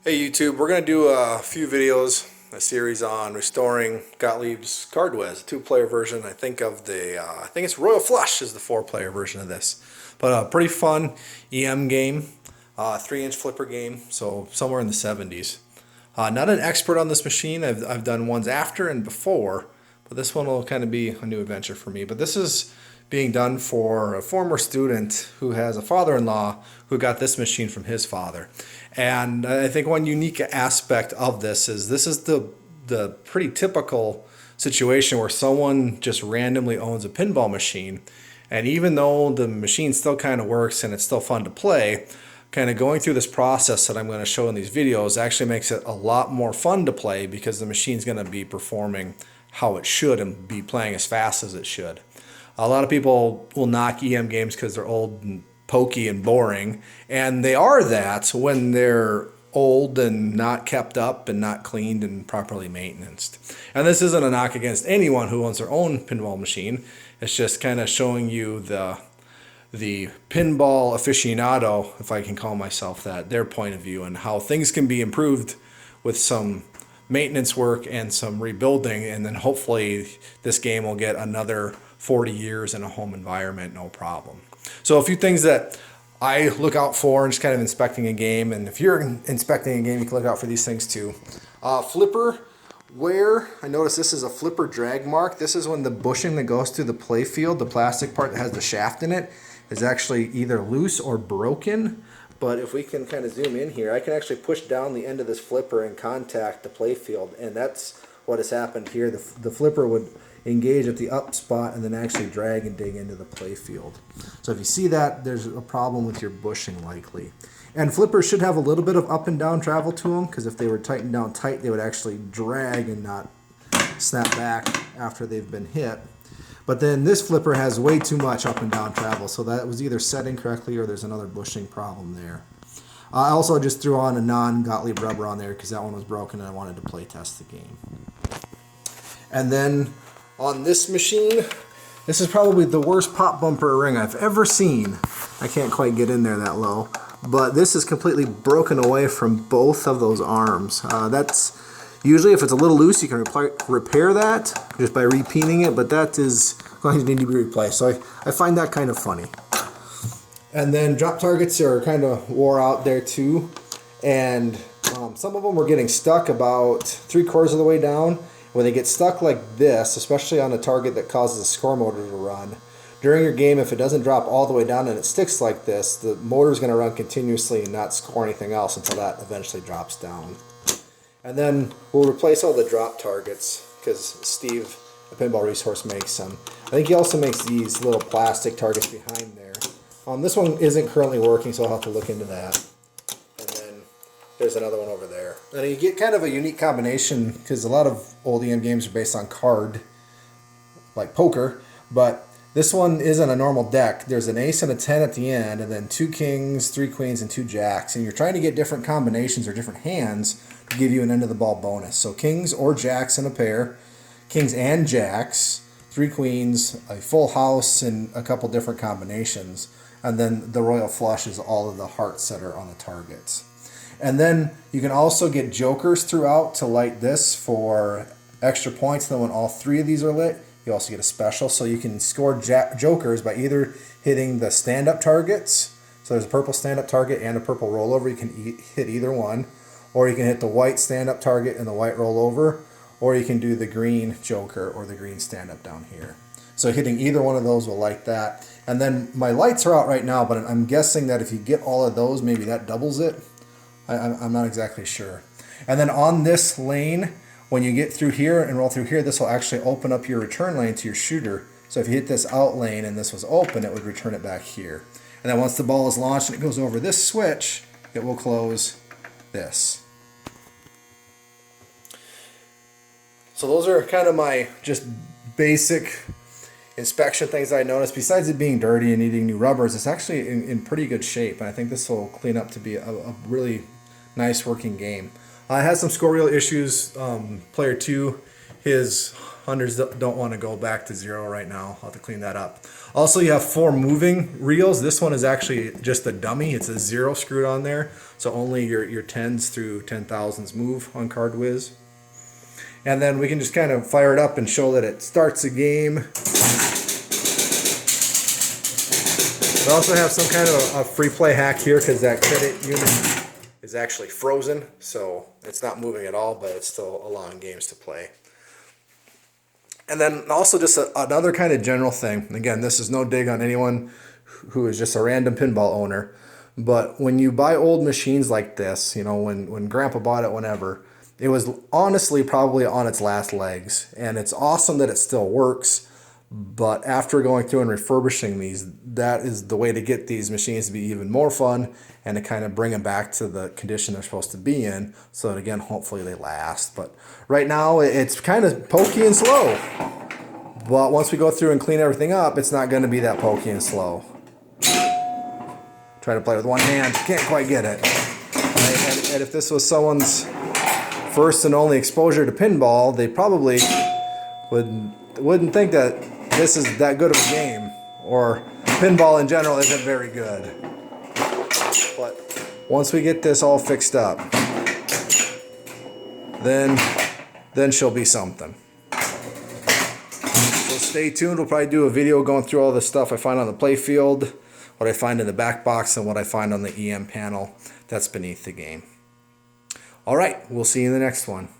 Hey YouTube, we're going to do a few videos, a series on restoring Gottlieb's card Whiz, a two-player version. I think it's Royal Flush is the four-player version of this. But a pretty fun EM game, 3-inch flipper game, so somewhere in the 70s. Not an expert on this machine. I've done ones after and before, but this one will kind of be a new adventure for me. But this is being done for a former student who has a father-in-law who got this machine from his father. And I think one unique aspect of this is the pretty typical situation where someone just randomly owns a pinball machine, and even though the machine still kind of works and it's still fun to play, kind of going through this process that I'm going to show in these videos actually makes it a lot more fun to play because the machine's going to be performing how it should and be playing as fast as it should. A lot of people will knock EM games because they're old and pokey and boring, and they are that when they're old and not kept up and not cleaned and properly maintained. And this isn't a knock against anyone who owns their own pinball machine. It's just kind of showing you the pinball aficionado, if I can call myself that, their point of view and how things can be improved with some maintenance work and some rebuilding, and then hopefully this game will get another 40 years in a home environment, no problem. So a few things that I look out for in just kind of inspecting a game, and if you're inspecting a game, you can look out for these things too. Flipper wear. I notice this is a flipper drag mark. This is when the bushing that goes through the play field, the plastic part that has the shaft in it, is actually either loose or broken. But if we can kind of zoom in here, I can actually push down the end of this flipper and contact the play field, and that's what has happened here. The flipper would engage at the up spot and then actually drag and dig into the play field. So if you see that, there's a problem with your bushing likely. And flippers should have a little bit of up and down travel to them, because if they were tightened down tight, they would actually drag and not snap back after they've been hit. But then this flipper has way too much up and down travel, so that was either set incorrectly or there's another bushing problem there. I also just threw on a non-Gottlieb rubber on there because that one was broken and I wanted to play test the game. And then on this machine, this is probably the worst pop bumper ring I've ever seen. I can't quite get in there that low, but this is completely broken away from both of those arms. That's usually, if it's a little loose, you can repair that just by repeating it, but that is going to need to be replaced. So I find that kind of funny. And then drop targets are kind of wore out there too, and some of them were getting stuck about 3/4 of the way down. When they get stuck like this, especially on a target that causes a score motor to run, during your game, if it doesn't drop all the way down and it sticks like this, the motor is going to run continuously and not score anything else until that eventually drops down. And then we'll replace all the drop targets because Steve, the Pinball Resource, makes them. I think he also makes these little plastic targets behind there. This one isn't currently working, so I'll have to look into that. And then there's another one over there. And you get kind of a unique combination because a lot of old EM games are based on card, like poker, but this one isn't a normal deck. There's an ace and a 10 at the end, and then 2 kings, 3 queens, and 2 jacks. And you're trying to get different combinations or different hands to give you an end of the ball bonus. So kings or jacks in a pair, kings and jacks, 3 queens, a full house, and a couple different combinations. And then the royal flush is all of the hearts that are on the targets. And then you can also get jokers throughout to light this for extra points. And then when all 3 of these are lit, you also get a special. So you can score jokers by either hitting the stand-up targets. So there's a purple stand-up target and a purple rollover. You can hit either one. Or you can hit the white stand-up target and the white rollover. Or you can do the green joker or the green stand-up down here. So hitting either one of those will light that. And then my lights are out right now, but I'm guessing that if you get all of those, maybe that doubles it. I'm not exactly sure. And then on this lane, when you get through here and roll through here, this will actually open up your return lane to your shooter. So if you hit this out lane and this was open, it would return it back here. And then once the ball is launched and it goes over this switch, it will close this. So those are kind of my just basic inspection things I noticed. Besides it being dirty and needing new rubbers, it's actually in pretty good shape, and I think this will clean up to be a really nice working game. It has some score reel issues. Player 2 his hundreds don't want to go back to 0 right now. I'll have to clean that up. Also, you have 4 moving reels. This one is actually just a dummy. It's a 0 screwed on there, so only your 10s through 10,000s move on Card Whiz. And then we can just kind of fire it up and show that it starts a game. We also have some kind of a free play hack here because that credit unit is actually frozen, so it's not moving at all, but it's still allowing games to play. And then also just another kind of general thing. Again, this is no dig on anyone who is just a random pinball owner, but when you buy old machines like this, you know, when Grandpa bought it, whenever, it was honestly probably on its last legs, and it's awesome that it still works. But after going through and refurbishing these, that is the way to get these machines to be even more fun and to kind of bring them back to the condition they're supposed to be in, so that again, hopefully they last. But right now it's kind of pokey and slow. But once we go through and clean everything up, it's not going to be that pokey and slow. Try to play with one hand, can't quite get it. Right? And if this was someone's first and only exposure to pinball, they probably wouldn't think that this is that good of a game, or pinball in general isn't very good. But once we get this all fixed up, then she'll be something. So stay tuned. We'll probably do a video going through all the stuff I find on the play field, what I find in the back box, and what I find on the EM panel that's beneath the game. All right, we'll see you in the next one.